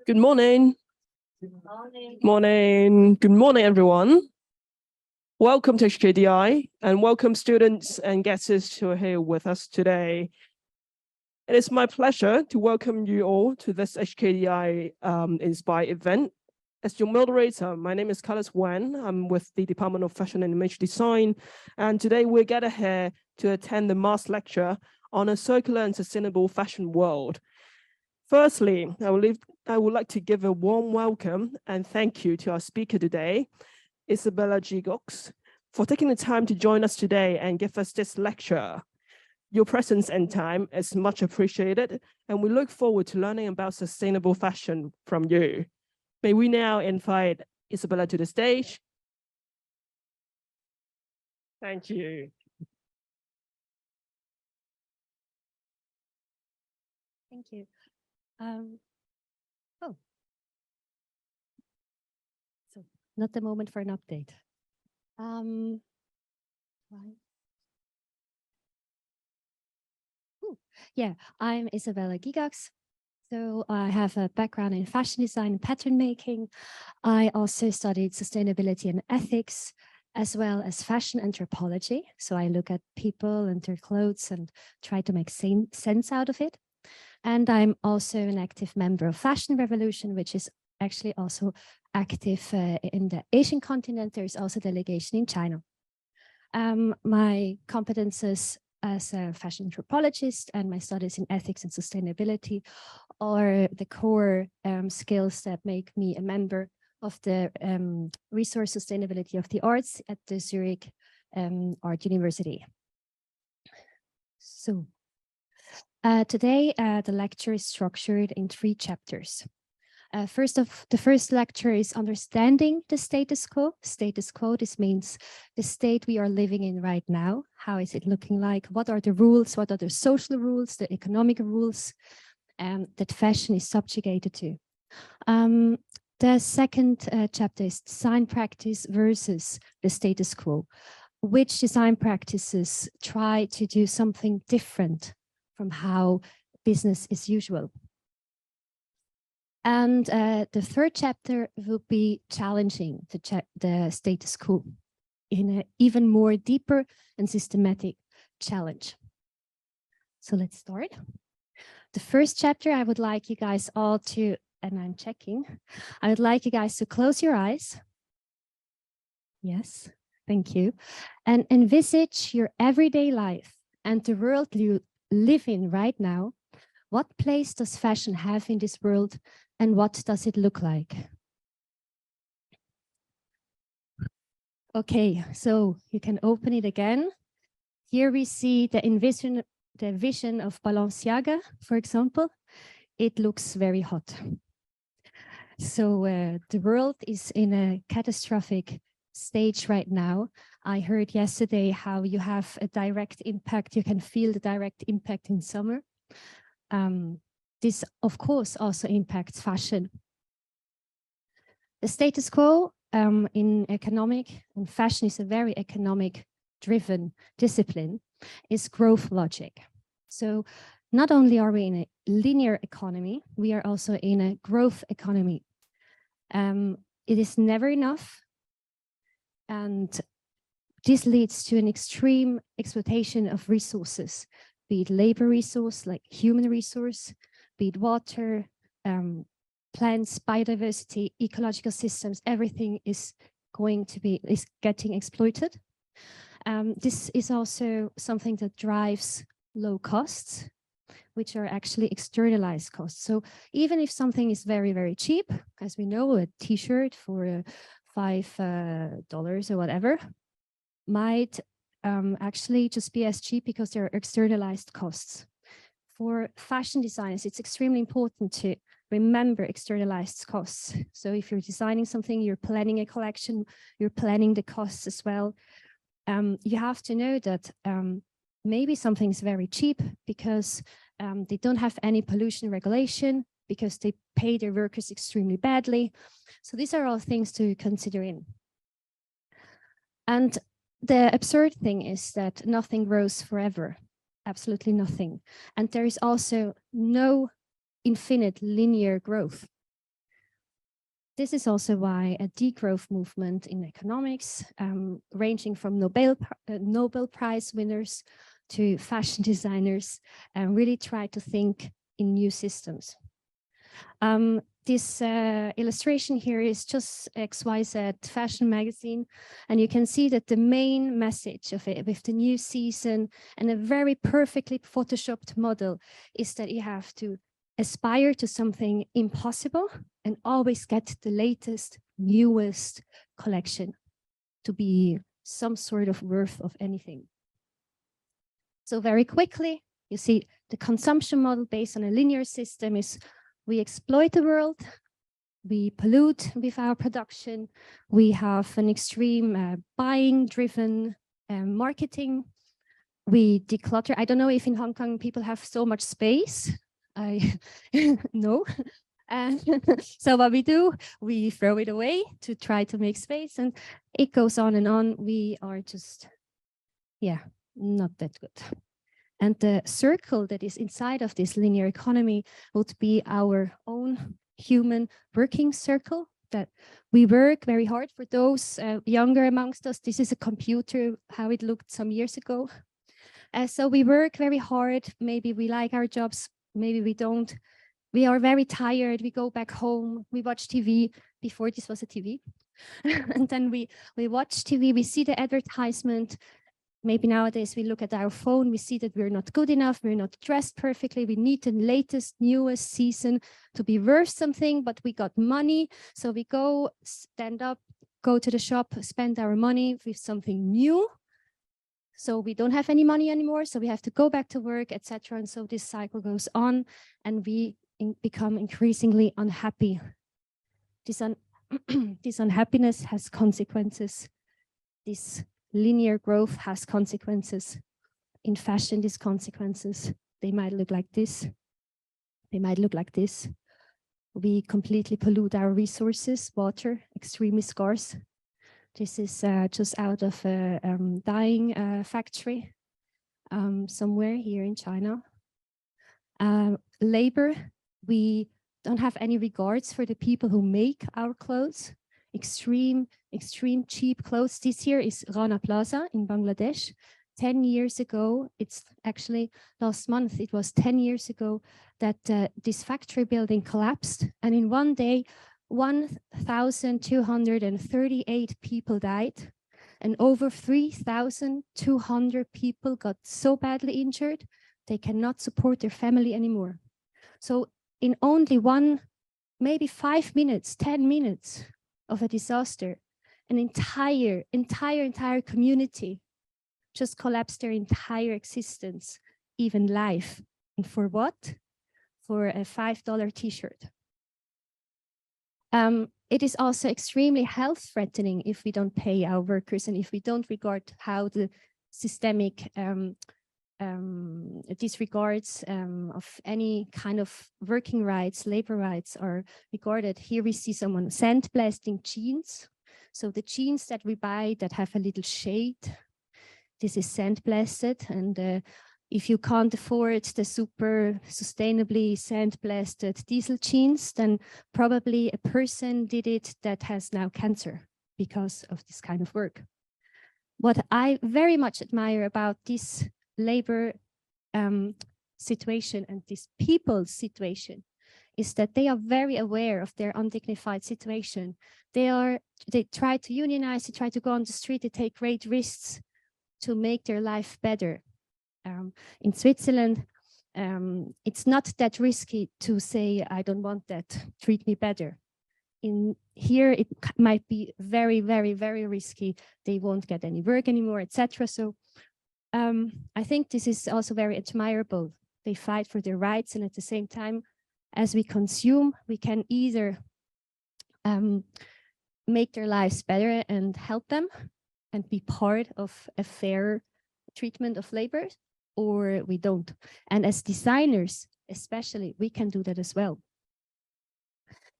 Good morning. Good morning. Morning. Good morning, everyone. Welcome to HKDI and welcome students and guests who are here with us today. It is my pleasure to welcome you all to this HKDI Inspire event. As your moderator, my name is Carlos Wen. I'm with the Department of Fashion and Image Design. And today we're gathered here to attend the mass lecture on a circular and sustainable fashion world. Firstly, I would like to give a warm welcome and thank you to our speaker today, Isabela Gygax, for taking the time to join us today and give us this lecture. Your presence and time is much appreciated, and we look forward to learning about sustainable fashion from you. May we now invite Isabela to the stage. Thank you. Thank you. So not the moment for an update. Yeah, I'm Isabela Gygax. So I have a background in fashion design and pattern making. I also studied sustainability and ethics, as well as fashion anthropology. So I look at people and their clothes and try to make sense out of it. And I'm also an active member of Fashion Revolution, which is actually also active in the Asian continent. There is also a delegation in China. My competences as a fashion anthropologist and my studies in ethics and sustainability are the core skills that make me a member of the resource sustainability of the arts at the Zurich Art University. So today, the lecture is structured in 3 chapters. The first lecture is understanding the status quo. Status quo, this means the state we are living in right now. How is it looking like? What are the rules? What are the social rules, the economic rules that fashion is subjugated to? The second chapter is design practice versus the status quo. Which design practices try to do something different from how business is usual? And the third chapter will be challenging the status quo in an even more deeper and systematic challenge. So let's start. The first chapter, I would like you guys all to, and I'm checking, I would like you guys to close your eyes. Yes, thank you. And envisage your everyday life and the world you live in right now. What place does fashion have in this world, and what does it look like? Okay, so you can open it again. Here we see the vision of Balenciaga, for example. It looks very hot. So the world is in a catastrophic stage right now. I heard yesterday how you have a direct impact. You can feel the direct impact in summer. This, of course, also impacts fashion. The status quo in economic and fashion is a very economic-driven discipline, is growth logic. So not only are we in a linear economy, we are also in a growth economy. It is never enough. And this leads to an extreme exploitation of resources, be it labor resource, like human resource, be it water, plants, biodiversity, ecological systems, everything is getting exploited. This is also something that drives low costs, which are actually externalized costs. So even if something is very, very cheap, as we know, a t-shirt for $5 or whatever, might actually just be as cheap because there are externalized costs. For fashion designers, it's extremely important to remember externalized costs. So if you're designing something, you're planning a collection, you're planning the costs as well. You have to know that maybe something's very cheap because they don't have any pollution regulation, because they pay their workers extremely badly. So these are all things to consider in. And the absurd thing is that nothing grows forever, absolutely nothing. And there is also no infinite linear growth. This is also why a degrowth movement in economics, ranging from Nobel Prize winners to fashion designers, really try to think in new systems. This illustration here is just XYZ fashion magazine, and you can see that the main message of it with the new season and a very perfectly photoshopped model is that you have to aspire to something impossible and always get the latest, newest collection to be some sort of worth of anything. So very quickly, you see the consumption model based on a linear system is we exploit the world, we pollute with our production, we have an extreme buying-driven marketing, we declutter. I don't know if in Hong Kong people have so much space. I no. And so what we do, we throw it away to try to make space, and it goes on and on. We are just, yeah, not that good. And the circle that is inside of this linear economy would be our own human working circle, that we work very hard. For those younger amongst us, this is a computer, how it looked some years ago. So we work very hard. Maybe we like our jobs, maybe we don't. We are very tired. We go back home. We watch TV. Before this was a TV. And then we watch TV. We see the advertisement. Maybe nowadays we look at our phone. We see that we're not good enough. We're not dressed perfectly. We need the latest, newest season to be worth something, but we got money. So we go, stand up, go to the shop, spend our money with something new. So we don't have any money anymore, so we have to go back to work, etc. And so this cycle goes on, and we become increasingly unhappy. This unhappiness has consequences. This linear growth has consequences. In fashion, these consequences, they might look like this. They might look like this. We completely pollute our resources, water, extremely scarce. This is just out of a dyeing factory somewhere here in China. Labor, we don't have any regards for the people who make our clothes. Extreme cheap clothes. This here is Rana Plaza in Bangladesh. 10 years ago, it's actually last month, it was 10 years ago that this factory building collapsed. And in one day, 1,238 people died, and over 3,200 people got so badly injured, they cannot support their family anymore. So in only maybe 5 minutes, 10 minutes of a disaster, an entire community just collapsed their entire existence, even life. And for what? For a $5 t-shirt. It is also extremely health threatening if we don't pay our workers and if we don't regard how the systemic disregards of any kind of working rights, labor rights are regarded. Here we see someone sandblasting jeans. So the jeans that we buy that have a little shade, this is sandblasted, and if you can't afford the super sustainably sandblasted diesel jeans, then probably a person did it that has now cancer because of this kind of work. What I very much admire about this labor situation and this people's situation is that they are very aware of their undignified situation. They try to unionize, they try to go on the street, they take great risks to make their life better. In Switzerland, it's not that risky to say, I don't want that, treat me better. In here, it might be very, very, very risky. They won't get any work anymore, etc. So I think this is also very admirable. They fight for their rights, and at the same time, as we consume, we can either make their lives better and help them and be part of a fair treatment of labor, or we don't. And as designers, especially, we can do that as well.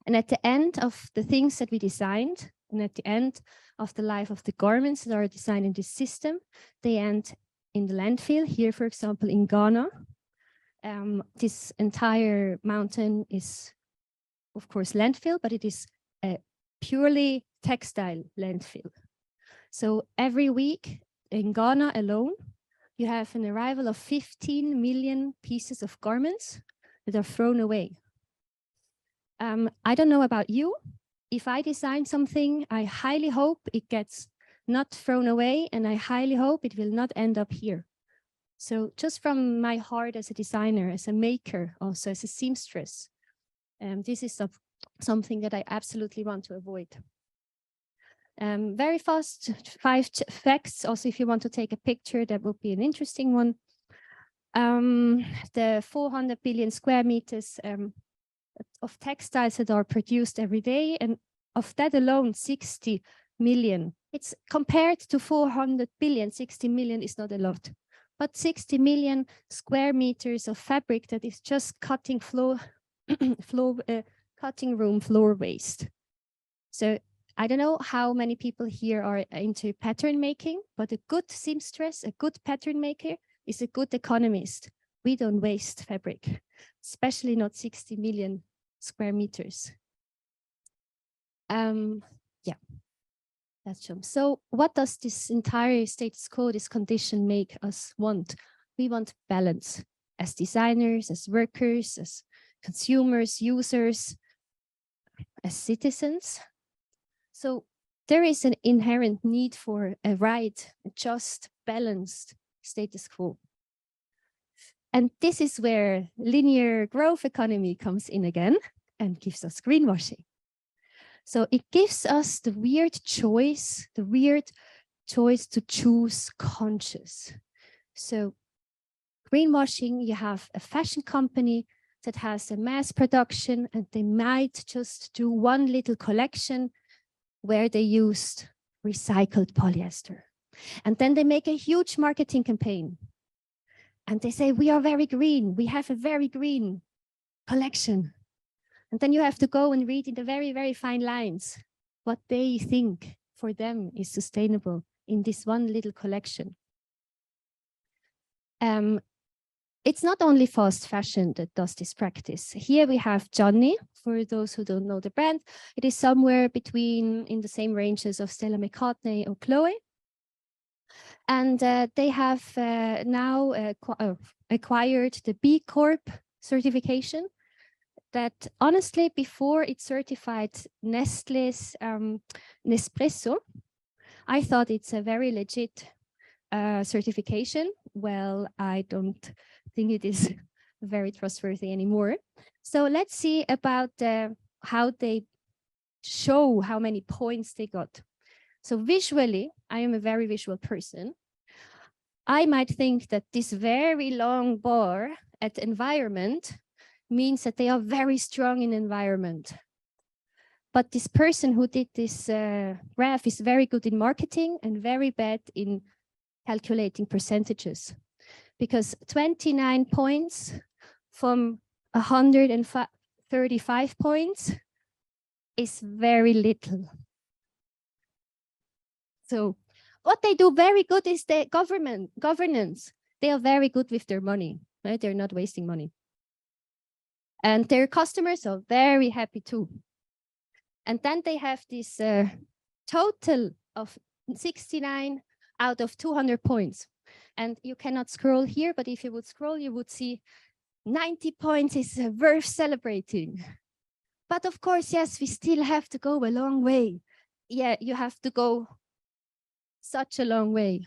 And at the end of the things that we designed, and at the end of the life of the garments that are designed in this system, they end in the landfill. Here, for example, in Ghana, this entire mountain is, of course, landfill, but it is a purely textile landfill. So every week in Ghana alone, you have an arrival of 15 million pieces of garments that are thrown away. I don't know about you. If I design something, I highly hope it gets not thrown away, and I highly hope it will not end up here. So just from my heart as a designer, as a maker, also as a seamstress, this is something that I absolutely want to avoid. Very fast, 5 facts. Also, if you want to take a picture, that would be an interesting one. The 400 billion square meters of textiles that are produced every day, and of that alone, 60 million. It's compared to 400 billion, 60 million is not a lot. But 60 million square meters of fabric that is just cutting cutting room floor waste. So I don't know how many people here are into pattern making, but a good seamstress, a good pattern maker is a good economist. We don't waste fabric, especially not 60 million square meters. Yeah, that's true. So what does this entire status quo, this condition make us want? We want balance as designers, as workers, as consumers, users, as citizens. So there is an inherent need for a right, a just, balanced status quo. And this is where linear growth economy comes in again and gives us greenwashing. So it gives us the weird choice to choose conscious. So greenwashing, you have a fashion company that has a mass production, and they might just do one little collection where they used recycled polyester. And then they make a huge marketing campaign. And they say, we are very green. We have a very green collection. And then you have to go and read in the very, very fine lines what they think for them is sustainable in this one little collection. It's not only fast fashion that does this practice. Here we have Johnny. For those who don't know the brand, it is somewhere between in the same ranges of Stella McCartney or Chloe. And they have now acquired the B Corp certification that honestly, before it certified Nestlé's Nespresso, I thought it's a very legit certification. Well, I don't think it is very trustworthy anymore. So let's see about how they show how many points they got. So visually, I am a very visual person. I might think that this very long bar at environment means that they are very strong in environment. But this person who did this graph is very good in marketing and very bad in calculating percentages. Because 29 points from 135 points is very little. So what they do very good is the governance. They are very good with their money, right? They're not wasting money. And their customers are very happy too. And then they have this total of 69 out of 200 points. And you cannot scroll here, but if you would scroll, you would see 90 points is worth celebrating. But of course, yes, we still have to go a long way. Yeah, you have to go such a long way.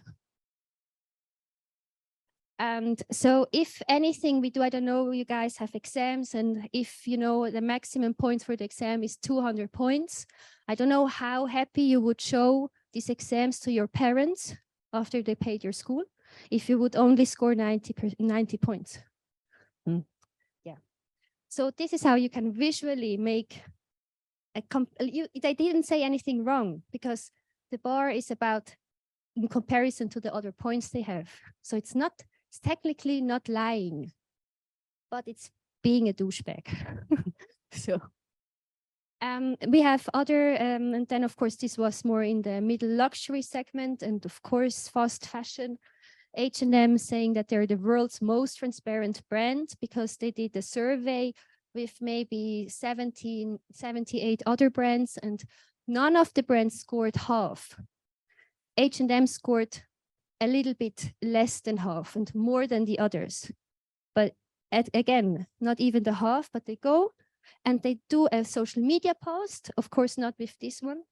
And so if anything we do, I don't know, you guys have exams, and if you know the maximum points for the exam is 200 points, I don't know how happy you would show these exams to your parents after they paid your school if you would only score 90 points. Yeah. So this is how you can visually make they didn't say anything wrong, because the bar is about in comparison to the other points they have. So it's technically not lying, but it's being a douchebag. So we have other, and then of course this was more in the middle luxury segment, and of course fast fashion. H&M saying that they're the world's most transparent brand because they did a survey with maybe 78 other brands, and none of the brands scored half. H&M scored a little bit less than half and more than the others. But again, not even the half, but they go and they do a social media post, of course, not with this one.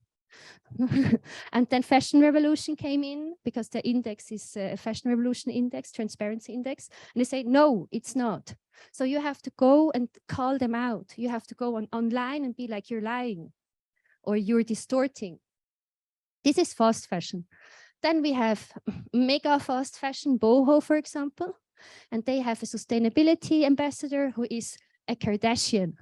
And then Fashion Revolution came in because the index is a Fashion Revolution index, transparency index. And they say, no, it's not. So you have to go and call them out. You have to go online and be like, you're lying or you're distorting. This is fast fashion. Then we have mega fast fashion, Boho, for example. And they have a sustainability ambassador who is a Kardashian.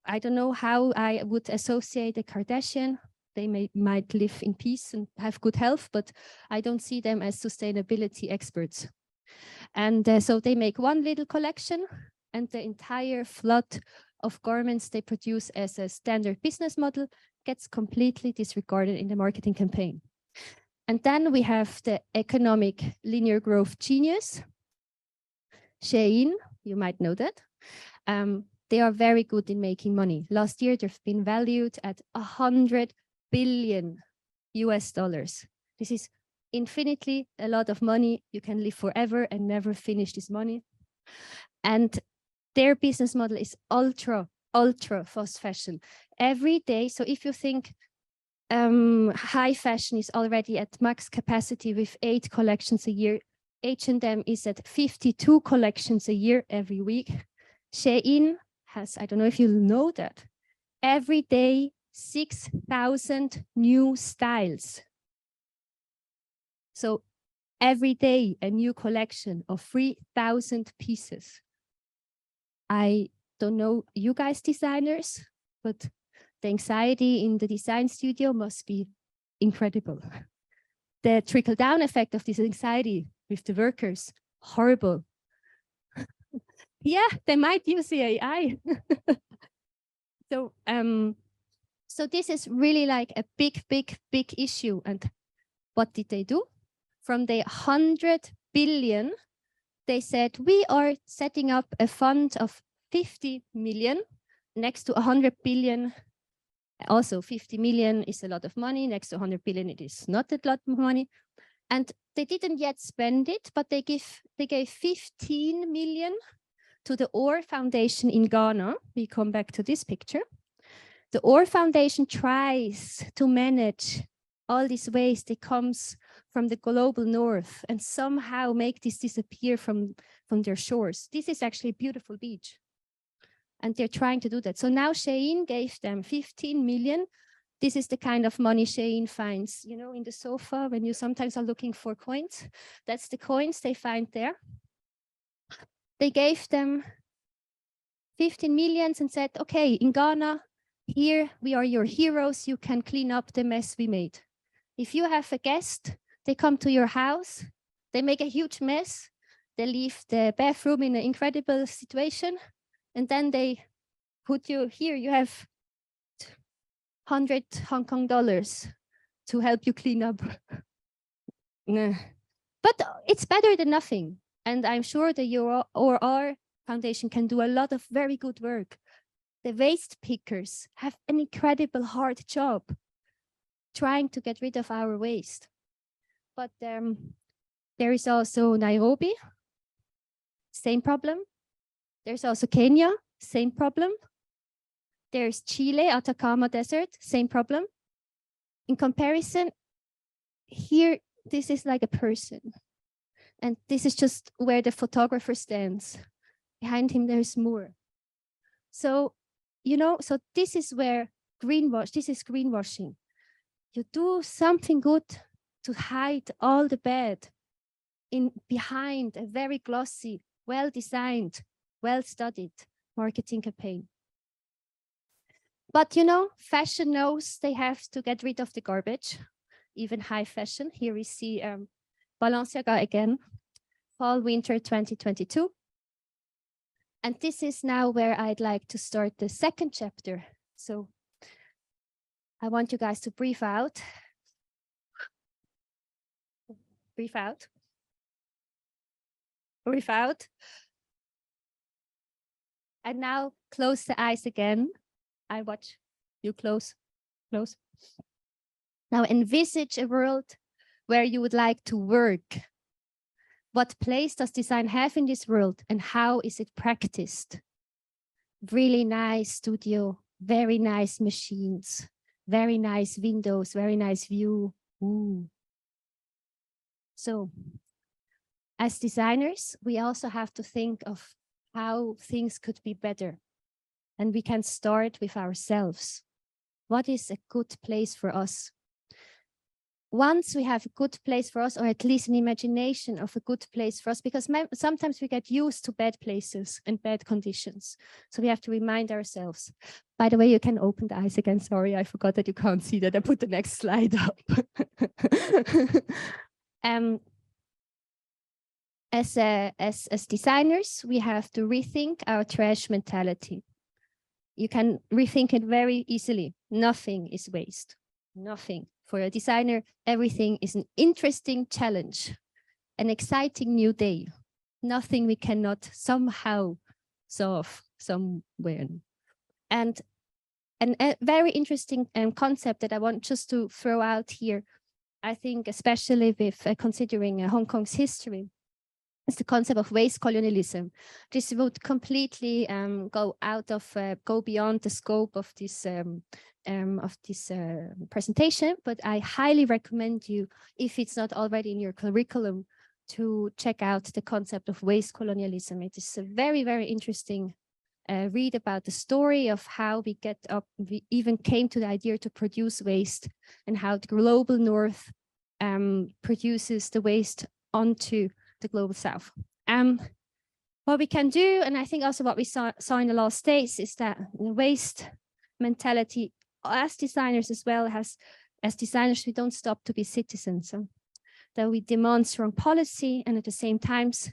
I don't know how I would associate a Kardashian. They might live in peace and have good health, but I don't see them as sustainability experts. And so they make one little collection, and the entire flood of garments they produce as a standard business model gets completely disregarded in the marketing campaign. And then we have the economic linear growth genius, Shein, you might know that. They are very good in making money. Last year, they've been valued at $100 billion US. This is infinitely a lot of money. You can live forever and never finish this money. And their business model is ultra fast fashion. Every day, so if you think high fashion is already at max capacity with 8 collections a year, H&M is at 52 collections a year every week. Shein has, I don't know if you know that, every day 6,000 new styles. So every day a new collection of 3,000 pieces. I don't know you guys designers, but the anxiety in the design studio must be incredible. The trickle-down effect of this anxiety with the workers, horrible. Yeah, they might use the AI. So this is really like a big issue. And what did they do? From the 100 billion, they said, we are setting up a fund of 50 million next to 100 billion. Also, 50 million is a lot of money. Next to 100 billion, it is not a lot of money. And they didn't yet spend it, but they gave 15 million to the OR Foundation in Ghana. We come back to this picture. The OR Foundation tries to manage all this waste that comes from the global north and somehow make this disappear from their shores. This is actually a beautiful beach. And they're trying to do that. So now Shein gave them 15 million. This is the kind of money Shein finds, you know, in the sofa when you sometimes are looking for coins. That's the coins they find there. They gave them 15 millions and said, okay, in Ghana, here we are your heroes. You can clean up the mess we made. If you have a guest, they come to your house, they make a huge mess, they leave the bathroom in an incredible situation, and then they put you here, you have 100 Hong Kong dollars to help you clean up. Nah. But it's better than nothing. And I'm sure the our Foundation can do a lot of very good work. The waste pickers have an incredible hard job trying to get rid of our waste. But there is also Nairobi, same problem. There's also Kenya, same problem. There's Chile, Atacama Desert, same problem. In comparison, here, this is like a person. And this is just where the photographer stands. Behind him, there's more. So, you know, so this is where this is greenwashing. You do something good to hide all the bad behind a very glossy, well-designed, well-studied marketing campaign. But, you know, fashion knows they have to get rid of the garbage, even high fashion. Here we see Balenciaga again, fall, winter 2022. And this is now where I'd like to start the second chapter. So I want you guys to breathe out. Breathe out. Breathe out. And now close the eyes again. I watch you close. Now envisage a world where you would like to work. What place does design have in this world and how is it practiced? Really nice studio, very nice machines, very nice windows, very nice view. Ooh. So as designers, we also have to think of how things could be better. And we can start with ourselves. What is a good place for us? Once we have a good place for us, or at least an imagination of a good place for us, because sometimes we get used to bad places and bad conditions. So we have to remind ourselves. By the way, you can open the eyes again. Sorry, I forgot that you can't see that. I put the next slide up. As designers, we have to rethink our trash mentality. You can rethink it very easily. Nothing is waste. Nothing. For a designer, everything is an interesting challenge, an exciting new day. Nothing we cannot somehow solve somewhere. And a very interesting concept that I want just to throw out here, I think especially with considering Hong Kong's history, is the concept of waste colonialism. This would completely go beyond the scope of this presentation, but I highly recommend you, if it's not already in your curriculum, to check out the concept of waste colonialism. It is a very, very interesting read about the story of how we even came to the idea to produce waste and how the global north produces the waste onto the global south. What we can do, and I think also what we saw in the last days, is that the waste mentality, as designers as well, as designers, we don't stop to be citizens. So that we demand strong policy, and at the same times,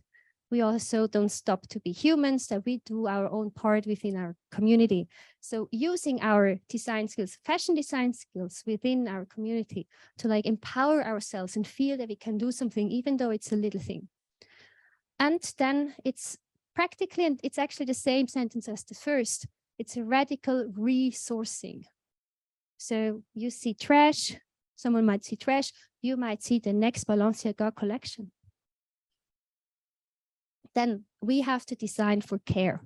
we also don't stop to be humans, that we do our own part within our community. So using our design skills, fashion design skills within our community to empower ourselves and feel that we can do something, even though it's a little thing. And then it's practically, and it's actually the same sentence as the first, it's a radical resourcing. So you see trash, someone might see trash, you might see the next Balenciaga collection. Then we have to design for care.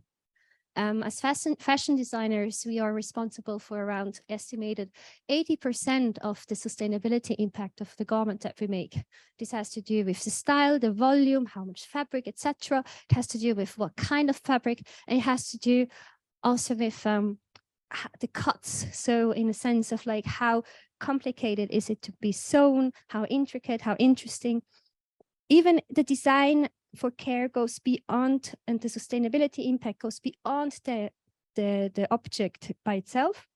As fashion designers, we are responsible for around estimated 80% of the sustainability impact of the garment that we make. This has to do with the style, the volume, how much fabric, etc. It has to do with what kind of fabric, and it has to do also with the cuts. So in a sense of how complicated is it to be sewn, how intricate, how interesting. Even the design for care goes beyond, and the sustainability impact goes beyond the object by itself.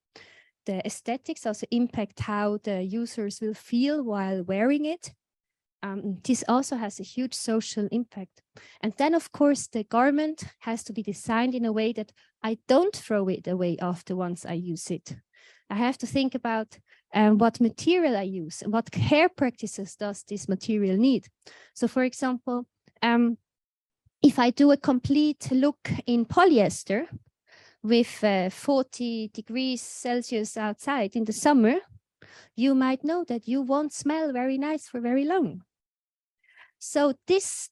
The aesthetics also impact how the users will feel while wearing it. This also has a huge social impact. And then, of course, the garment has to be designed in a way that I don't throw it away after once I use it. I have to think about what material I use and what care practices does this material need. So, for example, if I do a complete look in polyester with 40 degrees Celsius outside in the summer, you might know that you won't smell very nice for very long. So this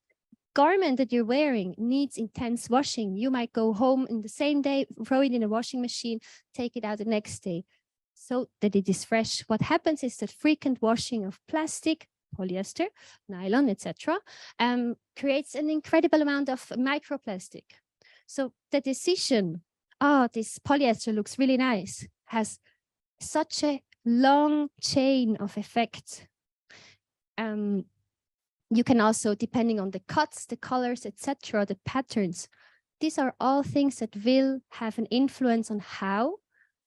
garment that you're wearing needs intense washing. You might go home in the same day, throw it in a washing machine, take it out the next day so that it is fresh. What happens is that frequent washing of plastic, polyester, nylon, etc., creates an incredible amount of microplastic. So the decision, this polyester looks really nice, has such a long chain of effects. You can also, depending on the cuts, the colors, etc., the patterns, these are all things that will have an influence on how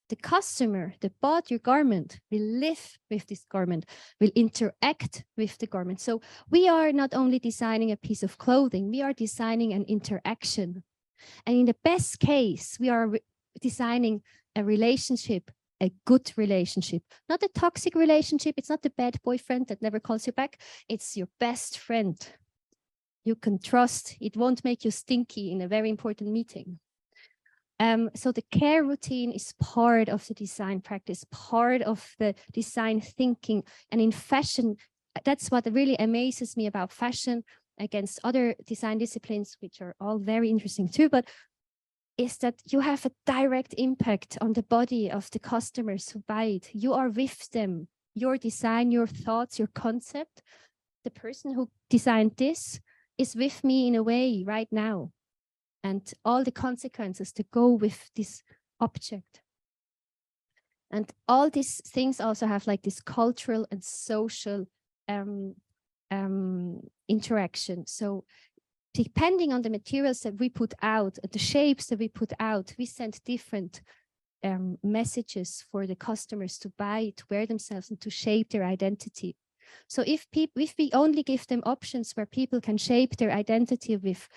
the customer that bought your garment will live with this garment, will interact with the garment. So we are not only designing a piece of clothing, we are designing an interaction. And in the best case, we are designing a relationship, a good relationship, not a toxic relationship. It's not the bad boyfriend that never calls you back. It's your best friend. You can trust. It won't make you stinky in a very important meeting. So the care routine is part of the design practice, part of the design thinking. And in fashion, that's what really amazes me about fashion against other design disciplines, which are all very interesting too, but is that you have a direct impact on the body of the customers who buy it. You are with them, your design, your thoughts, your concept. The person who designed this is with me in a way right now. And all the consequences to go with this object. And all these things also have like this cultural and social interaction. So depending on the materials that we put out, the shapes that we put out, we send different messages for the customers to buy, to wear themselves, and to shape their identity. So if we only give them options where people can shape their identity with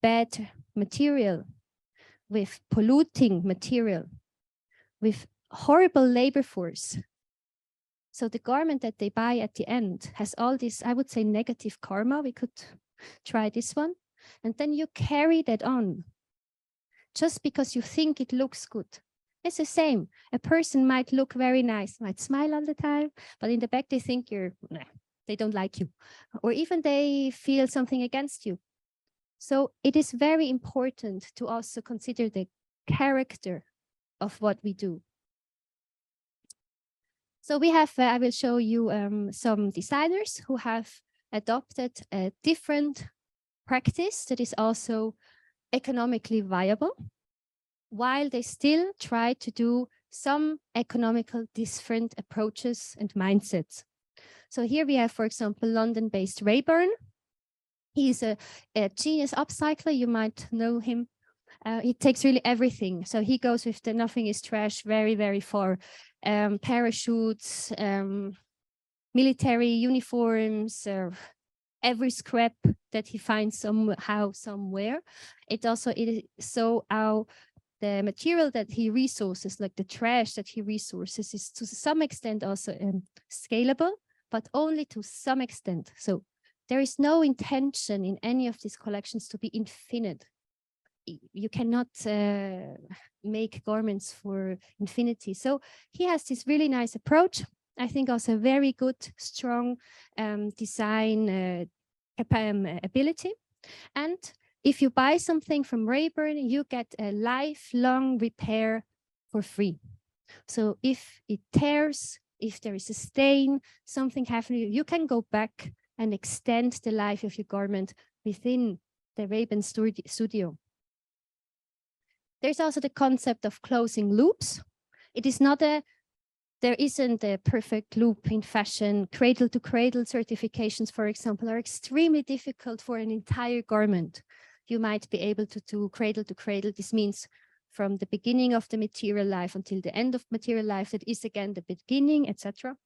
bad material, with polluting material, with horrible labor force, so the garment that they buy at the end has all this, I would say, negative karma. We could try this one. And then you carry that on just because you think it looks good. It's the same. A person might look very nice, might smile all the time, but in the back they think they don't like you, or even they feel something against you. So it is very important to also consider the character of what we do. So we have, I will show you some designers who have adopted a different practice that is also economically viable, while they still try to do some economical different approaches and mindsets. So here we have, for example, London-based Rayburn. He's a genius upcycler. You might know him. He takes really everything. So he goes with the nothing is trash very, very far. Parachutes, military uniforms, every scrap that he finds somehow, somewhere. It is so how the material that he resources, like the trash that he resources, is to some extent also scalable, but only to some extent. So there is no intention in any of these collections to be infinite. You cannot make garments for infinity. So he has this really nice approach. I think also very good, strong design ability. And if you buy something from Rayburn, you get a lifelong repair for free. So if it tears, if there is a stain, something happening, you can go back and extend the life of your garment within the Rayburn studio. There's also the concept of closing loops. It is not there isn't a perfect loop in fashion. Cradle to cradle certifications, for example, are extremely difficult for an entire garment. You might be able to do cradle to cradle. This means from the beginning of the material life until the end of material life, that is again the beginning, etc.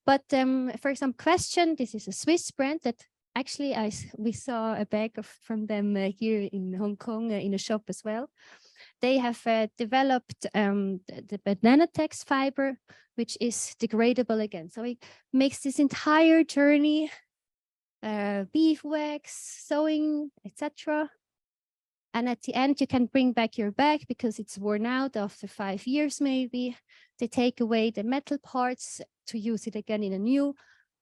But for example, Question, this is a Swiss brand that actually we saw a bag from them here in Hong Kong in a shop as well. They have developed the banana tex fiber, which is degradable again. So it makes this entire journey, beeswax, sewing, etc. And at the end, you can bring back your bag because it's worn out after 5 years, maybe. They take away the metal parts to use it again in a new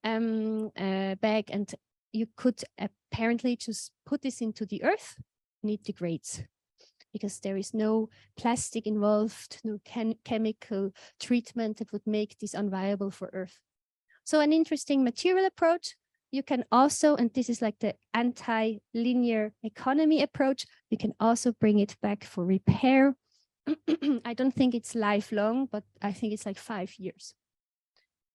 bag. And you could apparently just put this into the earth and it degrades, because there is no plastic involved, no chemical treatment that would make this unviable for Earth. So an interesting material approach. You can also, and this is like the anti-linear economy approach, you can also bring it back for repair. I don't think it's lifelong, but I think it's like 5 years.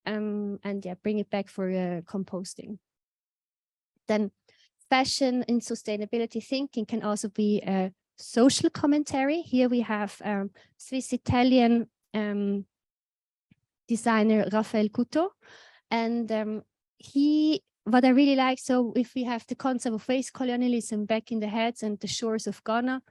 And yeah, bring it back for composting. Then fashion and sustainability thinking can also be a social commentary. Here we have Swiss-Italian designer Raphael Couto, and what I really like, so if we have the concept of waste colonialism back in the heads and the shores of Ghana,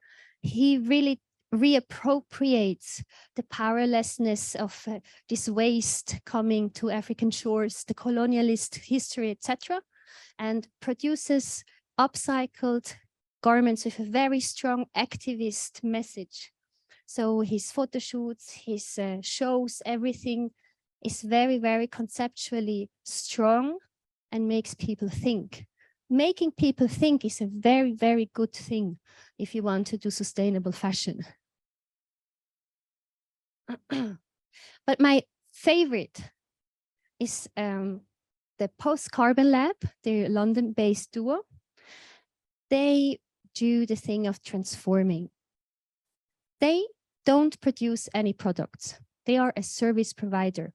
he really reappropriates the powerlessness of this waste coming to African shores, the colonialist history, etc., and produces upcycled garments with a very strong activist message. So his photo shoots, his shows, everything is very, very conceptually strong and makes people think. Making people think is a very, very good thing if you want to do sustainable fashion. But my favorite is the Post Carbon Lab, the London-based duo. They do the thing of transforming. They don't produce any products. They are a service provider.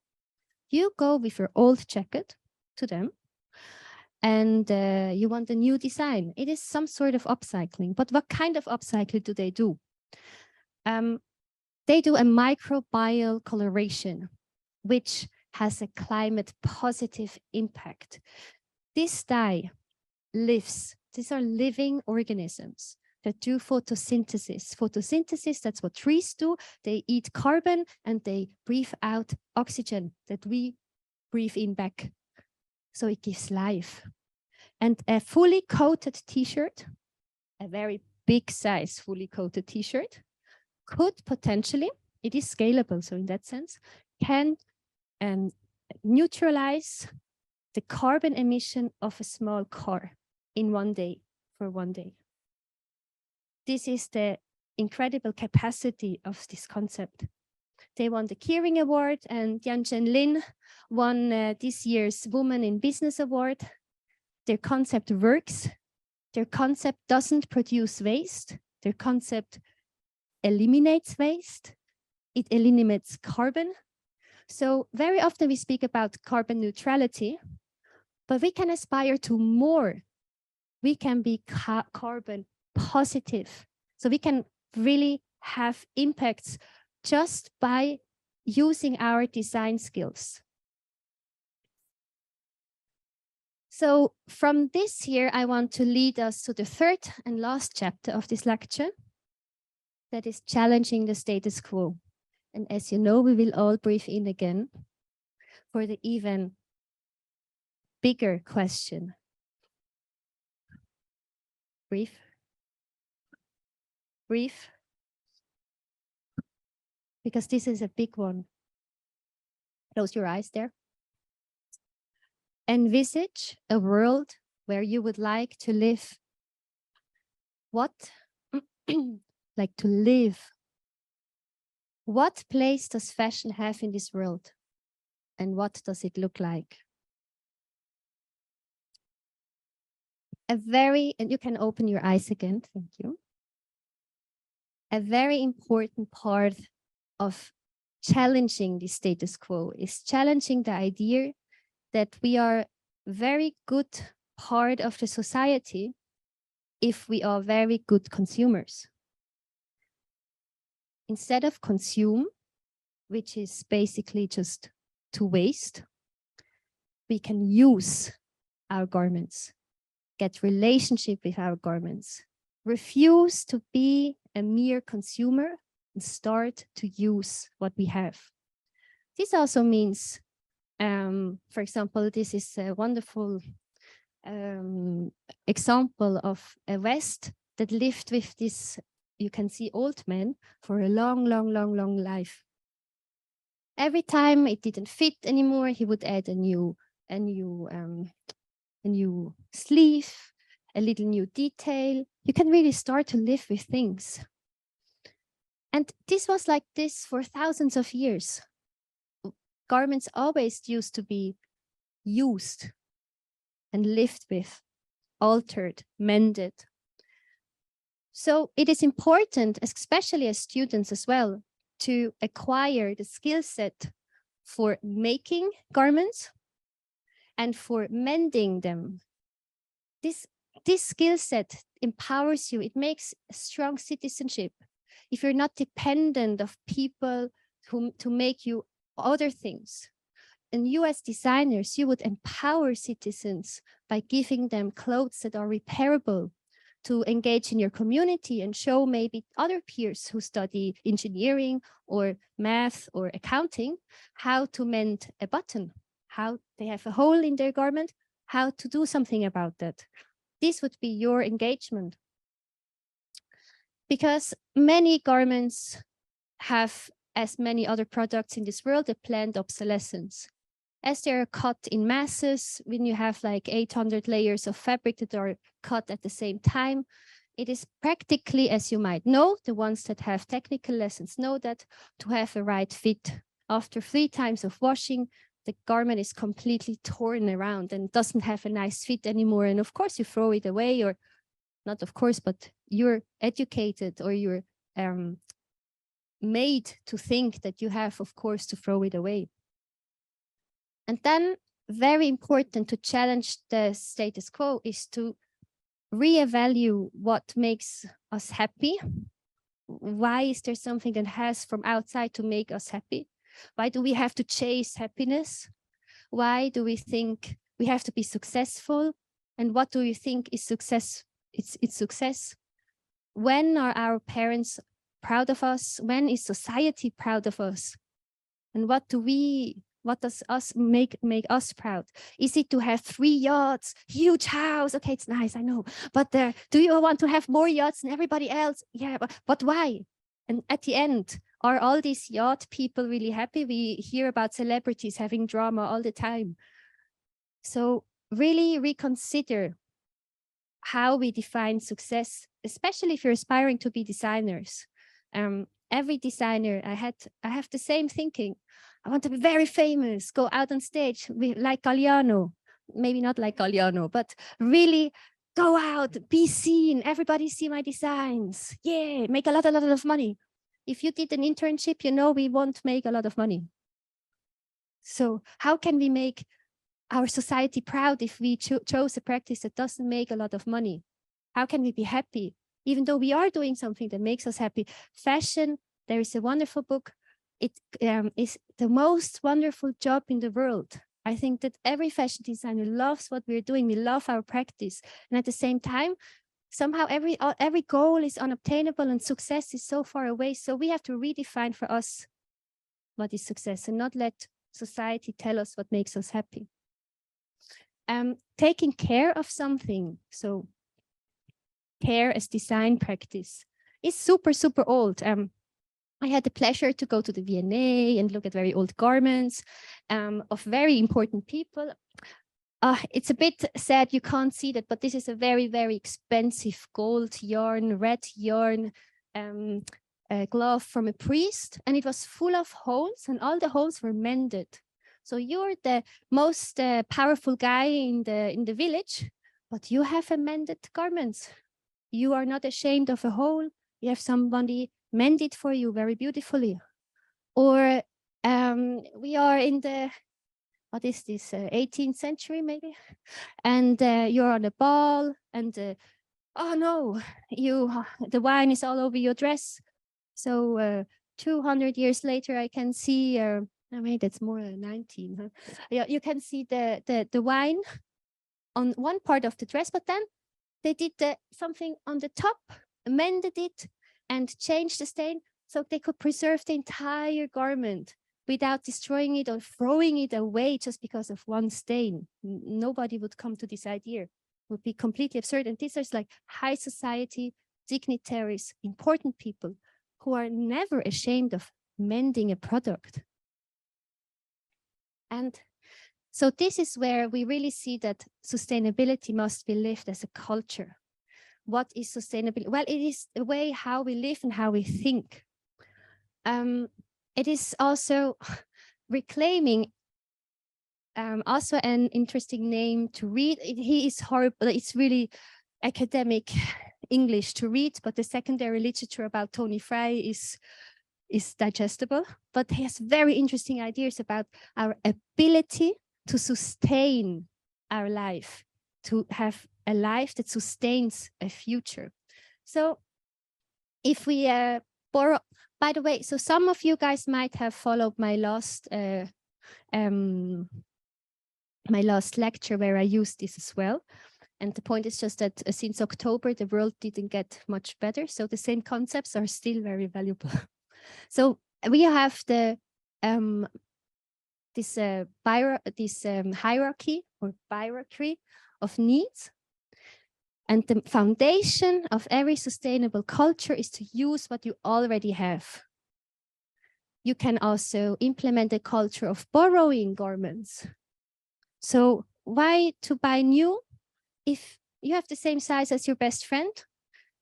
You go with your old jacket to them and you want a new design. It is some sort of upcycling. But what kind of upcycling do they do? They do a microbial coloration, which has a climate positive impact. This dye lives. These are living organisms that do photosynthesis. Photosynthesis, that's what trees do. They eat carbon and they breathe out oxygen that we breathe in back. So it gives life. And a fully coated t-shirt, a very big size fully coated t-shirt, could potentially, it is scalable, so in that sense, can neutralize the carbon emission of a small car in one day, for one day. This is the incredible capacity of this concept. They won the Keyring Award, and Yan-Chen Lin won this year's Woman in Business Award. Their concept works. Their concept doesn't produce waste. Their concept eliminates waste. It eliminates carbon. So very often we speak about carbon neutrality, but we can aspire to more. We can be carbon positive. So we can really have impacts just by using our design skills. So from this here, I want to lead us to the third and last chapter of this lecture, that is challenging the status quo. And as you know, we will all breathe in again for the even bigger question. Breathe. Breathe. Because this is a big one. Close your eyes there. Envisage a world where you would like to live. What? Like to live. What place does fashion have in this world? And what does it look like? And you can open your eyes again, thank you. A very important part of challenging the status quo is challenging the idea that we are very good part of the society if we are very good consumers. Instead of consume, which is basically just to waste, we can use our garments, get relationship with our garments, refuse to be a mere consumer and start to use what we have. This also means, for example, this is a wonderful example of a vest that lived with this, you can see, old man for a long life. Every time it didn't fit anymore, he would add a new sleeve, a little new detail. You can really start to live with things. And this was like this for thousands of years. Garments always used to be used and lived with, altered, mended. So it is important, especially as students as well, to acquire the skill set for making garments and for mending them. This skill set empowers you. It makes a strong citizenship. If you're not dependent of people to make you other things. And you as designers, you would empower citizens by giving them clothes that are repairable, to engage in your community and show maybe other peers who study engineering or math or accounting how to mend a button, how they have a hole in their garment, how to do something about that. This would be your engagement. because many garments have, as many other products in this world, a planned obsolescence. As they are cut in masses, when you have like 800 layers of fabric that are cut at the same time, it is practically, as you might know, the ones that have technical lessons know that, to have a right fit. After 3 times of washing, the garment is completely torn around and doesn't have a nice fit anymore. And of course you throw it away, or not of course, but you're educated, or you're made to think that you have, of course, to throw it away. And then, very important to challenge the status quo is to reevaluate what makes us happy. Why is there something that has from outside to make us happy? Why do we have to chase happiness? Why do we think we have to be successful? And what do you think is success? It's success. When are our parents proud of us? When is society proud of us? And what does us make us proud? Is it to have 3 yachts, huge house? Okay, it's nice, I know. But do you want to have more yachts than everybody else? Yeah, but why? And at the end, are all these yacht people really happy? We hear about celebrities having drama all the time. So really reconsider how we define success, especially if you're aspiring to be designers. Every designer, I have the same thinking. I want to be very famous, go out on stage like Galliano, maybe not like Galliano, but really go out, be seen, everybody see my designs. Yeah, make a lot of money. If you did an internship, you know we won't make a lot of money. So how can we make our society proud if we chose a practice that doesn't make a lot of money? How can we be happy, even though we are doing something that makes us happy? Fashion, there is a wonderful book. It is the most wonderful job in the world. I think that every fashion designer loves what we're doing. We love our practice. And at the same time, somehow every goal is unobtainable and success is so far away. So we have to redefine for us what is success and not let society tell us what makes us happy. Taking care of something, so care as design practice, is super old. I had the pleasure to go to the V&A and look at very old garments of very important people. It's a bit sad you can't see that, but this is a very expensive gold yarn, red yarn glove from a priest, and it was full of holes, and all the holes were mended. So you're the most powerful guy in the village, but you have amended garments. You are not ashamed of a hole. You have somebody mend it for you very beautifully. Or we are in the, what is this, 18th century maybe? And you're on a ball and oh no, the wine is all over your dress. So 200 years later, I can see, I mean, that's more than 19. Huh? Yeah, you can see the wine on one part of the dress, but then they did something on the top, amended it, and changed the stain so they could preserve the entire garment without destroying it or throwing it away just because of one stain. Nobody would come to this idea. It would be completely absurd. And these are like high society dignitaries, important people who are never ashamed of mending a product. And so this is where we really see that sustainability must be lived as a culture. What is sustainability? Well, it is the way how we live and how we think. It is also reclaiming, also an interesting name to read. He is horrible. It's really academic English to read, but the secondary literature about Tony Fry is digestible. But he has very interesting ideas about our ability to sustain our life, to have a life that sustains a future. So if we borrow, by the way, so some of you guys might have followed my last lecture where I used this as well. And the point is just that since October, the world didn't get much better. So the same concepts are still very valuable. So we have the this hierarchy or hierarchy of needs. And the foundation of every sustainable culture is to use what you already have. You can also implement a culture of borrowing garments. So why to buy new if you have the same size as your best friend?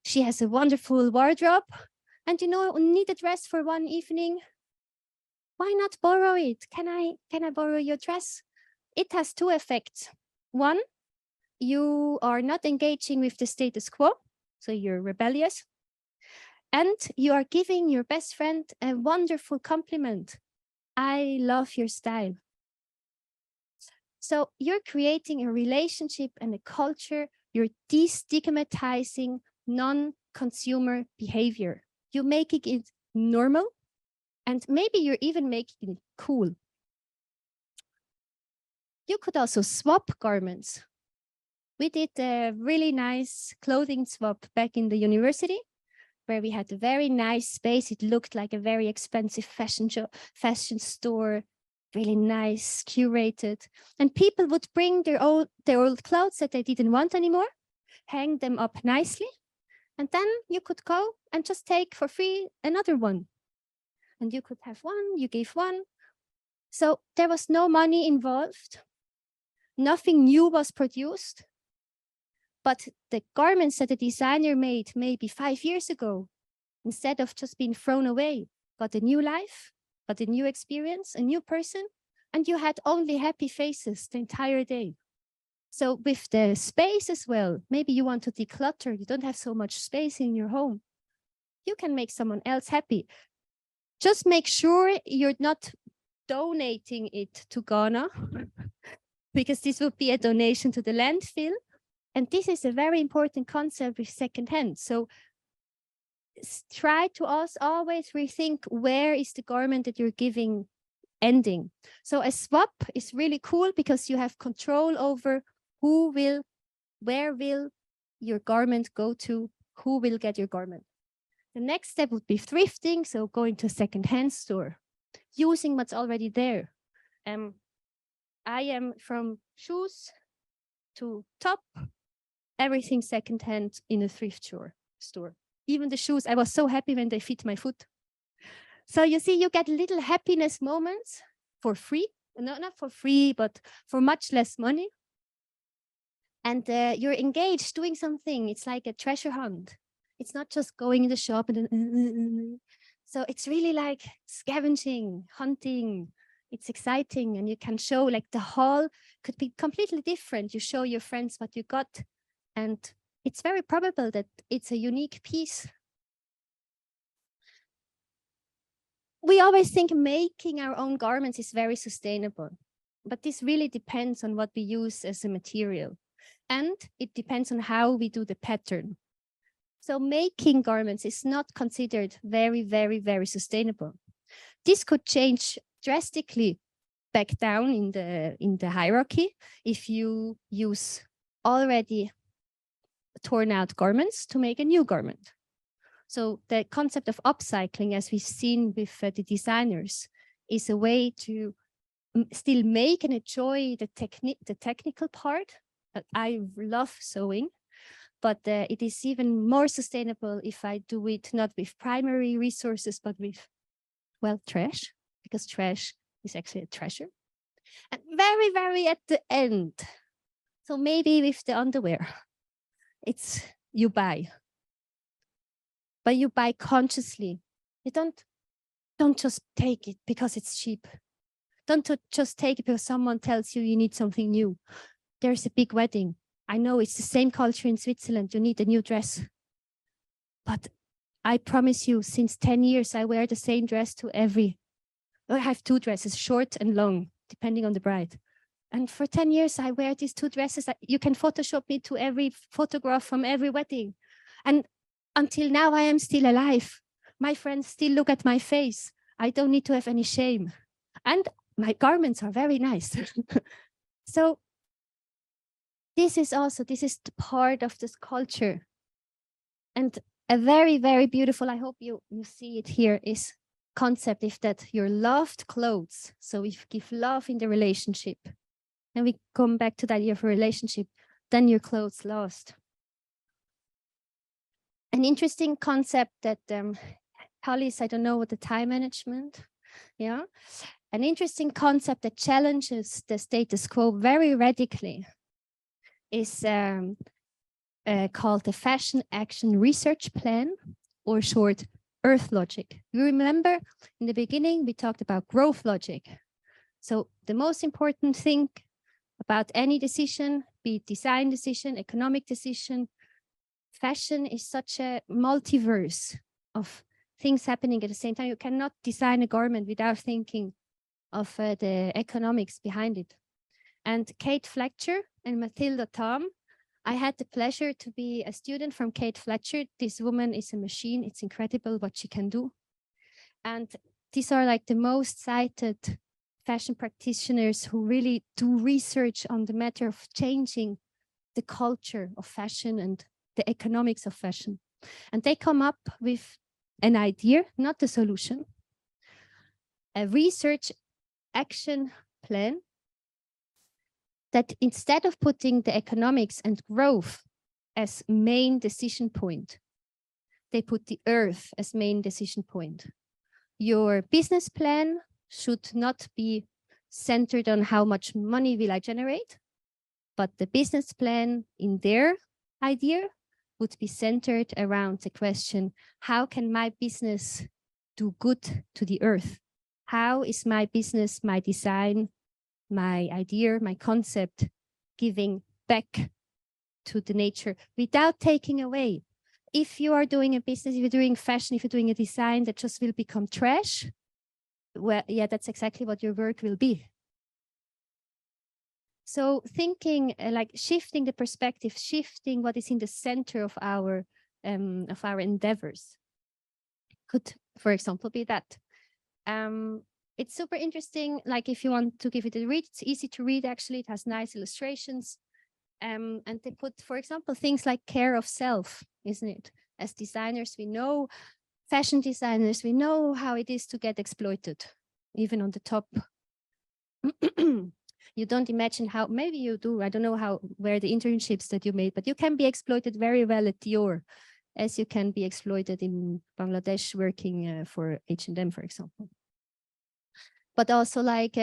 She has a wonderful wardrobe and you know, need a dress for one evening. Why not borrow it? Can I borrow your dress? It has two effects. One, you are not engaging with the status quo, so you're rebellious. And you are giving your best friend a wonderful compliment. I love your style. So you're creating a relationship and a culture. You're destigmatizing non-consumer behavior. You're making it normal, and maybe you're even making it cool. You could also swap garments. We did a really nice clothing swap back in the university, where we had a very nice space. It looked like a very expensive fashion store, really nice, curated. And people would bring their old clothes that they didn't want anymore, hang them up nicely, and then you could go and just take for free another one. And you could have one, you gave one. So there was no money involved. Nothing new was produced. But the garments that the designer made maybe 5 years ago, instead of just being thrown away, got a new life, got a new experience, a new person, and you had only happy faces the entire day. So with the space as well, maybe you want to declutter, you don't have so much space in your home. You can make someone else happy. Just make sure you're not donating it to Ghana, because this would be a donation to the landfill. And this is a very important concept with secondhand. So try to always rethink, where is the garment that you're giving ending? So a swap is really cool because you have control over where will your garment go to, who will get your garment. The next step would be thrifting. So going to a secondhand store, using what's already there. I am from shoes to top, everything secondhand in a thrift store. Even the shoes, I was so happy when they fit my foot. So you see, you get little happiness moments for free. No, not for free, but for much less money. And you're engaged doing something. It's like a treasure hunt. It's not just going in the shop and then, so it's really like scavenging, hunting. It's exciting, and you can show, like, the haul could be completely different. You show your friends what you got, and it's very probable that it's a unique piece. We always think making our own garments is very sustainable, but this really depends on what we use as a material, and it depends on how we do the pattern. So making garments is not considered very, very, very sustainable. This could change drastically back down in the hierarchy if you use already torn out garments to make a new garment. So the concept of upcycling, as we've seen with the designers, is a way to still make and enjoy the technical part. I love sewing, but it is even more sustainable if I do it not with primary resources, but with, well, trash, because trash is actually a treasure. And very, very at the end, so maybe with the underwear, it's you buy, but you buy consciously. You don't just take it because it's cheap. Don't just take it because someone tells you you need something new. There's a big wedding. I know it's the same culture in Switzerland. You need a new dress. But I promise you, since 10 years, I wear the same dress to every. I have 2 dresses, short and long, depending on the bride. And for 10 years, I wear these 2 dresses. You can Photoshop me to every photograph from every wedding. And until now, I am still alive. My friends still look at my face. I don't need to have any shame. And my garments are very nice. So this is the part of this culture. And a very, very beautiful, I hope you see it here, is concept is that your loved clothes. So if you give love in the relationship, and we come back to that idea of a relationship, then your clothes last. An interesting concept that Holly's, I don't know what the time management, yeah. An interesting concept that challenges the status quo very radically is called the Fashion Action Research Plan, or short, Earth Logic. You remember in the beginning, we talked about growth logic. So the most important thing about any decision, be it design decision, economic decision, fashion is such a multiverse of things happening at the same time. You cannot design a garment without thinking of the economics behind it. And Kate Fletcher and Mathilda Tam, I had the pleasure to be a student from Kate Fletcher. This woman is a machine. It's incredible what she can do. And these are like the most cited fashion practitioners who really do research on the matter of changing the culture of fashion and the economics of fashion. And they come up with an idea, not the solution, a research action plan that instead of putting the economics and growth as main decision point, they put the earth as main decision point. Your business plan should not be centered on how much money will I generate, but the business plan in their idea would be centered around the question, how can my business do good to the earth? How is my business, my design, my idea, my concept giving back to the nature without taking away? If you are doing a business, if you're doing fashion, if you're doing a design that just will become trash, well, yeah, that's exactly what your work will be. So thinking like shifting the perspective, shifting what is in the center of our endeavors could, for example, be that. It's super interesting. Like if you want to give it a read, it's easy to read. Actually, it has nice illustrations. And they put, for example, things like care of self, isn't it? As designers, we know, fashion designers, we know how it is to get exploited, even on the top. You don't imagine how, maybe you do, I don't know where the internships that you made, but you can be exploited very well at Dior, as you can be exploited in Bangladesh working for H&M, for example. But also like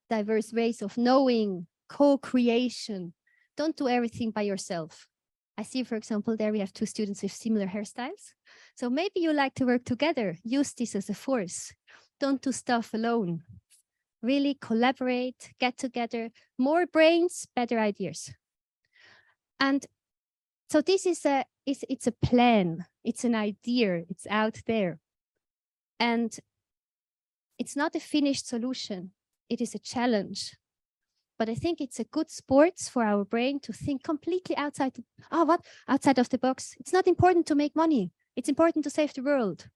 diverse ways of knowing, co-creation. Don't do everything by yourself. I see, for example, there we have two students with similar hairstyles. So maybe you like to work together. Use this as a force. Don't do stuff alone. Really collaborate, get together, more brains, better ideas. And so this is it's a plan, it's an idea, it's out there. And it's not a finished solution, it is a challenge. But I think it's a good sport for our brain to think completely outside of the box. It's not important to make money, it's important to save the world.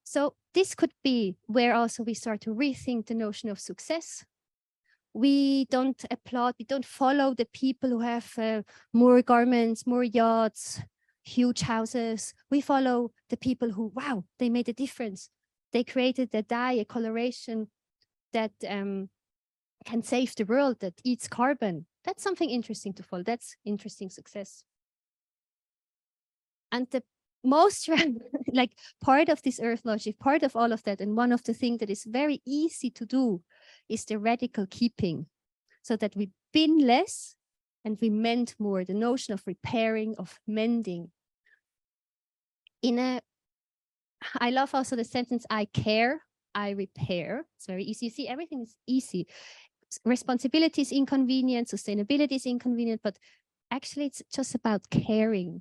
So this could be where also we start to rethink the notion of success. We don't applaud, we don't follow the people who have more garments, more yachts, huge houses. We follow the people who, wow, they made a difference. They created a dye, a coloration that can save the world, that eats carbon. That's something interesting to follow. That's interesting success. And the most like part of this earth logic, part of all of that, and one of the things that is very easy to do is the radical keeping, so that we bin less and we mend more, the notion of repairing, of mending. I love also the sentence, I care, I repair. It's very easy. You see, everything is easy. Responsibility is inconvenient, sustainability is inconvenient, but actually it's just about caring.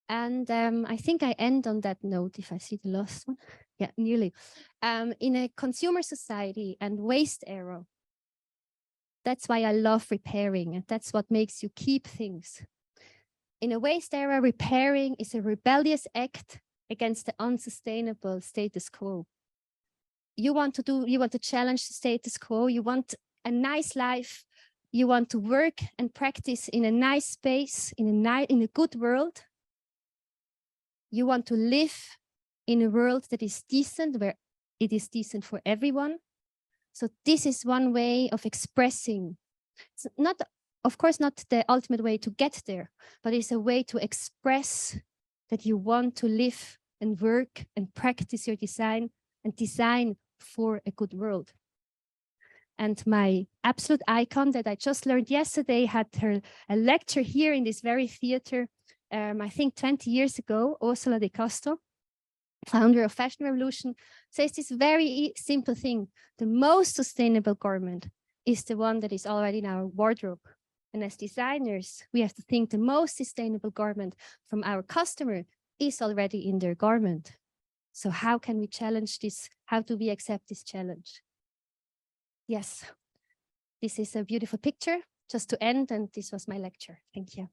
And I think I end on that note, if I see the last one. Yeah, nearly. In a consumer society and waste era, that's why I love repairing, and that's what makes you keep things. In a waste era, repairing is a rebellious act against the unsustainable status quo. You want to challenge the status quo, you want a nice life, you want to work and practice in a nice space, in a good world. You want to live in a world that is decent, where it is decent for everyone. So this is one way of expressing. It's not, of course, not the ultimate way to get there, but it's a way to express that you want to live and work and practice your design and design for a good world. And my absolute icon that I just learned yesterday had a lecture here in this very theater, I think 20 years ago. Ursula de Castro, founder of Fashion Revolution, says this very simple thing. The most sustainable garment is the one that is already in our wardrobe. And as designers, we have to think the most sustainable garment from our customer is already in their garment. So how can we challenge this? How do we accept this challenge? Yes, this is a beautiful picture just to end, and this was my lecture. Thank you.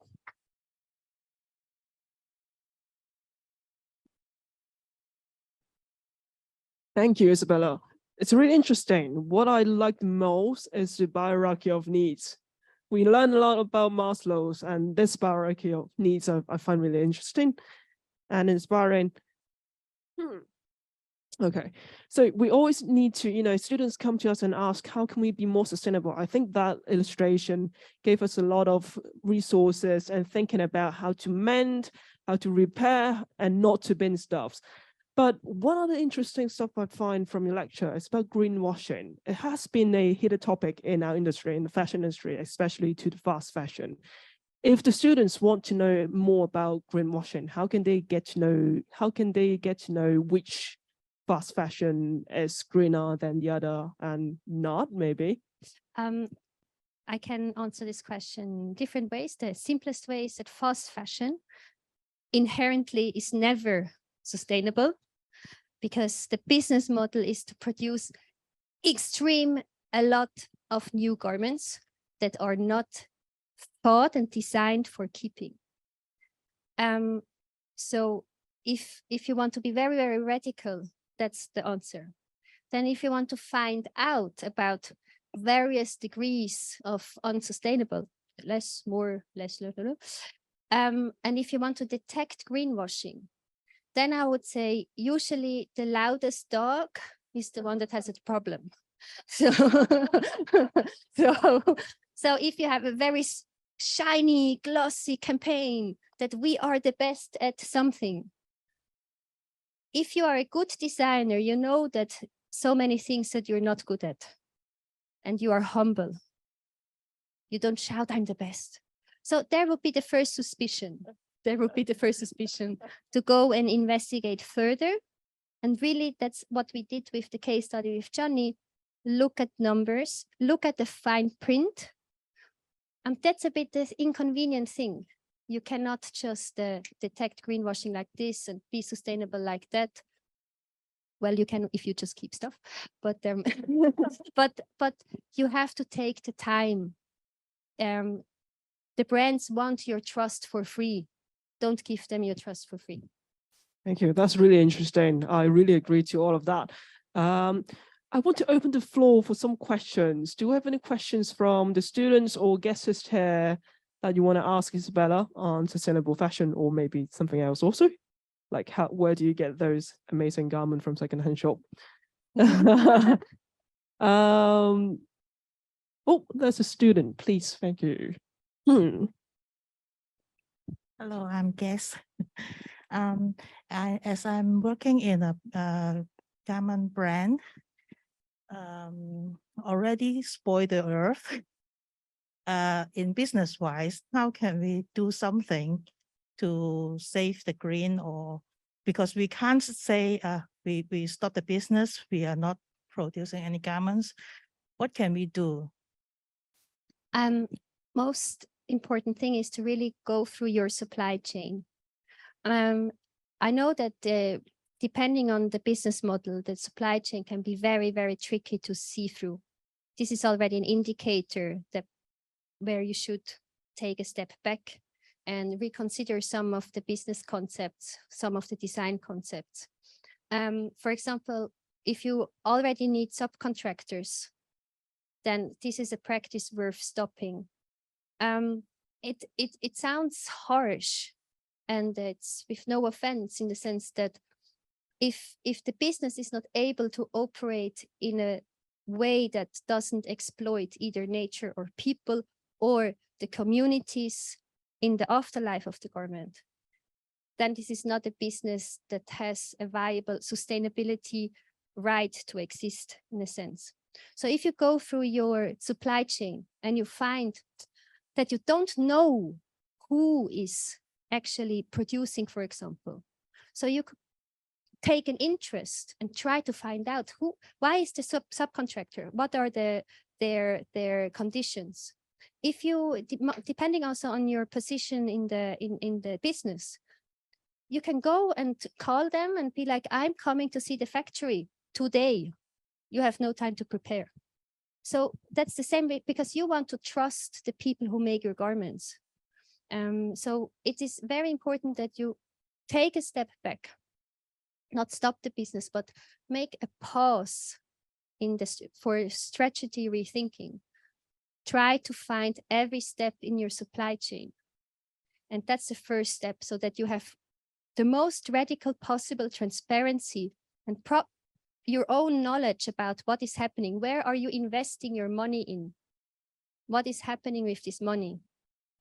Thank you, Isabela. It's really interesting. What I like most is the hierarchy of needs. We learn a lot about Maslow's, and this hierarchy of needs I find really interesting and inspiring. Okay, so we always need to, students come to us and ask, how can we be more sustainable? I think that illustration gave us a lot of resources and thinking about how to mend, how to repair, and not to bin stuffs. But one other interesting stuff I find from your lecture is about greenwashing. It has been a heated topic in our industry, in the fashion industry, especially to the fast fashion. If the students want to know more about greenwashing, how can they get to know which fast fashion is greener than the other and not, maybe? I can answer this question in different ways. The simplest way is that fast fashion inherently is never sustainable, because the business model is to produce a lot of new garments that are not thought and designed for keeping. So if you want to be very, very radical, that's the answer. Then if you want to find out about various degrees of unsustainable, less, more, less, and if you want to detect greenwashing, then I would say usually the loudest dog is the one that has a problem. So, so if you have a very shiny, glossy campaign that we are the best at something, if you are a good designer, you know that so many things that you're not good at, and you are humble. You don't shout, I'm the best. So there would be the first suspicion. There would be the first suspicion to go and investigate further. And really, that's what we did with the case study with Johnny. Look at numbers, look at the fine print. And that's a bit the inconvenient thing. You cannot just detect greenwashing like this and be sustainable like that. Well, you can if you just keep stuff, but but you have to take the time. The brands want your trust for free. Don't give them your trust for free. Thank you. That's really interesting. I really agree to all of that. I want to open the floor for some questions. Do we have any questions from the students or guests here that you want to ask Isabela on sustainable fashion, or maybe something else also? Like where do you get those amazing garments from secondhand shop? Oh, there's a student, please. Thank you. Hello, I'm Guess. As I'm working in a garment brand, already spoil the earth. In business wise, how can we do something to save the green? Or because we can't say we stop the business, we are not producing any garments. What can we do? Most important thing is to really go through your supply chain. I know that depending on the business model, the supply chain can be very, very tricky to see through. This is already an indicator that where you should take a step back and reconsider some of the business concepts, some of the design concepts. For example, if you already need subcontractors, then this is a practice worth stopping. It sounds harsh, and it's with no offense in the sense that if the business is not able to operate in a way that doesn't exploit either nature or people or the communities in the afterlife of the garment, then this is not a business that has a viable sustainability right to exist in a sense. So if you go through your supply chain and you find that you don't know who is actually producing, for example, so you could take an interest and try to find out why is the subcontractor, what are their conditions. If you, depending also on your position in the business, you can go and call them and be like, I'm coming to see the factory today. You have no time to prepare. So that's the same way, because you want to trust the people who make your garments. So it is very important that you take a step back, not stop the business, but make a pause for strategy rethinking. Try to find every step in your supply chain. And that's the first step, so that you have the most radical possible transparency and your own knowledge about what is happening. Where are you investing your money in? What is happening with this money?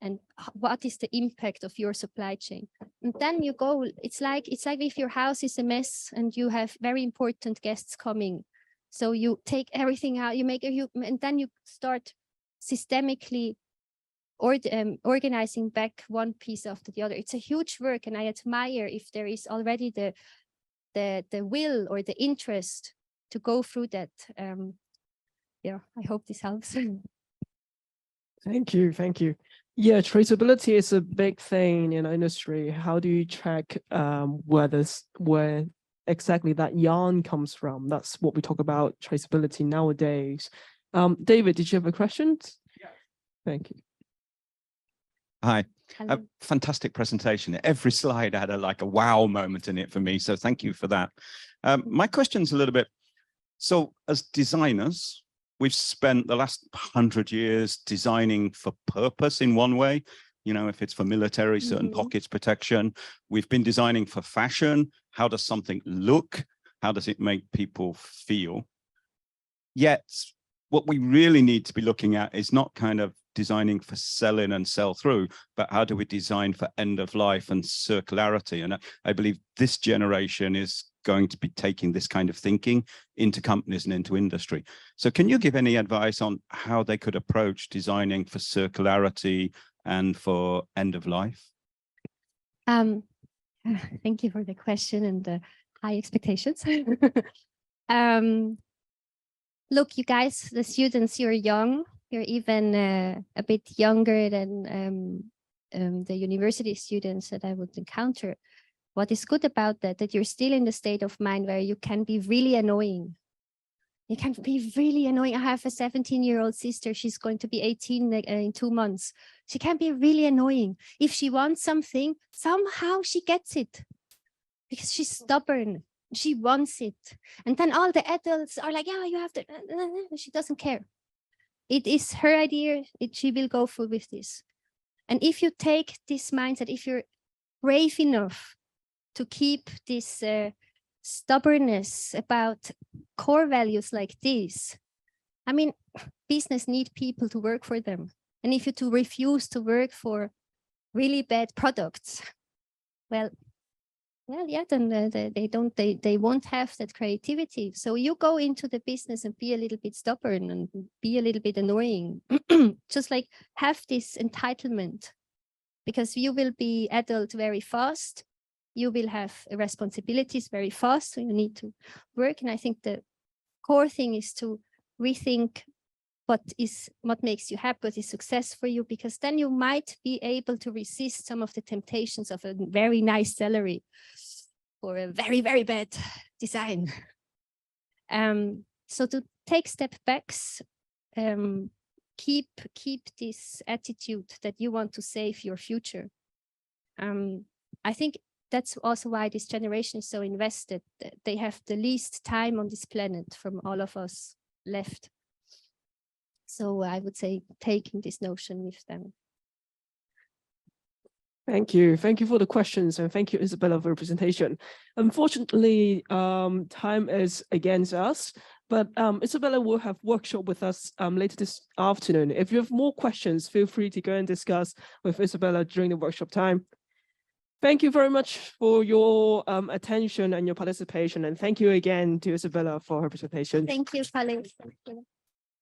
And what is the impact of your supply chain? And then you go, it's like if your house is a mess and you have very important guests coming. So you take everything out, and then you start systemically organizing back one piece after the other. It's a huge work, and I admire if there is already the will or the interest to go through that. Yeah, I hope this helps. Thank you. Thank you. Yeah, traceability is a big thing in our industry. How do you track where exactly that yarn comes from? That's what we talk about traceability nowadays. David, did you have a question? Yeah. Thank you. Hi. A fantastic presentation. Every slide had a wow moment in it for me. So thank you for that. My question's a little bit, so as designers, we've spent the last 100 years designing for purpose in one way. You know, if it's for military, certain pockets protection. We've been designing for fashion. How does something look? How does it make people feel? Yet, what we really need to be looking at is not kind of designing for sell-in and sell-through, but how do we design for end of life and circularity? And I believe this generation is going to be taking this kind of thinking into companies and into industry. So can you give any advice on how they could approach designing for circularity and for end of life? Thank you for the question and the high expectations. Look, you guys, the students, you're young. You're even a bit younger than the university students that I would encounter. What is good about that you're still in the state of mind where you can be really annoying. You can be really annoying. I have a 17-year-old sister. She's going to be 18 in 2 months. She can be really annoying. If she wants something, somehow she gets it because she's stubborn. She wants it. And then all the adults are like, yeah, you have to. She doesn't care. It is her idea. She will go through with this. And if you take this mindset, if you're brave enough to keep this stubbornness about core values like this, I mean, business need people to work for them. And if you to refuse to work for really bad products, well, yeah, then they won't have that creativity. So you go into the business and be a little bit stubborn and be a little bit annoying. Just like have this entitlement, because you will be adult very fast. You will have responsibilities very fast, so you need to work. And I think the core thing is to rethink what makes you happy, what is success for you, because then you might be able to resist some of the temptations of a very nice salary or a very, very bad design. So to take step backs, keep this attitude that you want to save your future. I think that's also why this generation is so invested. They have the least time on this planet from all of us left. So I would say taking this notion with them. Thank you. Thank you for the questions, and thank you, Isabela, for your presentation. Unfortunately, time is against us, but Isabela will have workshop with us later this afternoon. If you have more questions, feel free to go and discuss with Isabela during the workshop time. Thank you very much for your attention and your participation. And thank you again to Isabela for her presentation. Thank you, colleagues. Thank you.